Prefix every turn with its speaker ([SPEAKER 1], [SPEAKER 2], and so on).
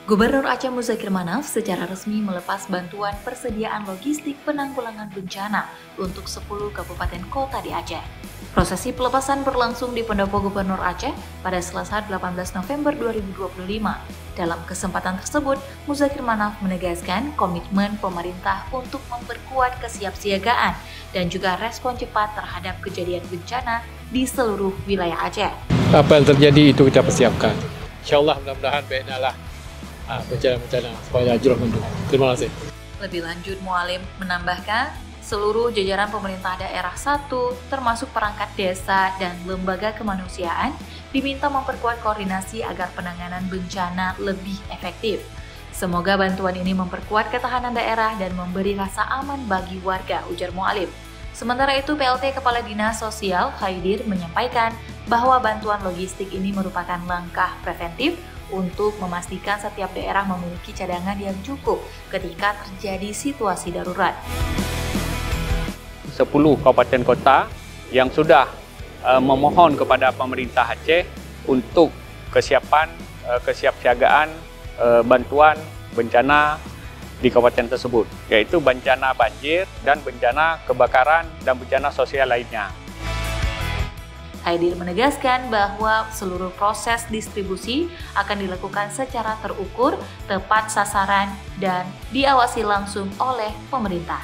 [SPEAKER 1] Gubernur Aceh Muzakir Manaf secara resmi melepas bantuan persediaan logistik penanggulangan bencana untuk 10 kabupaten kota di Aceh. Prosesi pelepasan berlangsung di Pendopo Gubernur Aceh pada Selasa 18 November 2025. Dalam kesempatan tersebut, Muzakir Manaf menegaskan komitmen pemerintah untuk memperkuat kesiapsiagaan dan juga respon cepat terhadap kejadian bencana di seluruh wilayah Aceh.
[SPEAKER 2] Apa yang terjadi itu kita persiapkan. InsyaAllah mudah-mudahan baiklah bencana supaya jurah mendukung. Terima kasih.
[SPEAKER 1] Lebih lanjut, Mualim menambahkan, seluruh jajaran pemerintah daerah 1, termasuk perangkat desa dan lembaga kemanusiaan, diminta memperkuat koordinasi agar penanganan bencana lebih efektif. Semoga bantuan ini memperkuat ketahanan daerah dan memberi rasa aman bagi warga, ujar Mualim. Sementara itu, PLT Kepala Dinas Sosial Khaidir menyampaikan bahwa bantuan logistik ini merupakan langkah preventif untuk memastikan setiap daerah memiliki cadangan yang cukup ketika terjadi situasi darurat.
[SPEAKER 3] 10 kabupaten kota yang sudah memohon kepada pemerintah Aceh untuk kesiapsiagaan bantuan bencana di kabupaten tersebut, yaitu bencana banjir dan bencana kebakaran dan bencana sosial lainnya.
[SPEAKER 1] Khaidir menegaskan bahwa seluruh proses distribusi akan dilakukan secara terukur, tepat sasaran, dan diawasi langsung oleh pemerintah.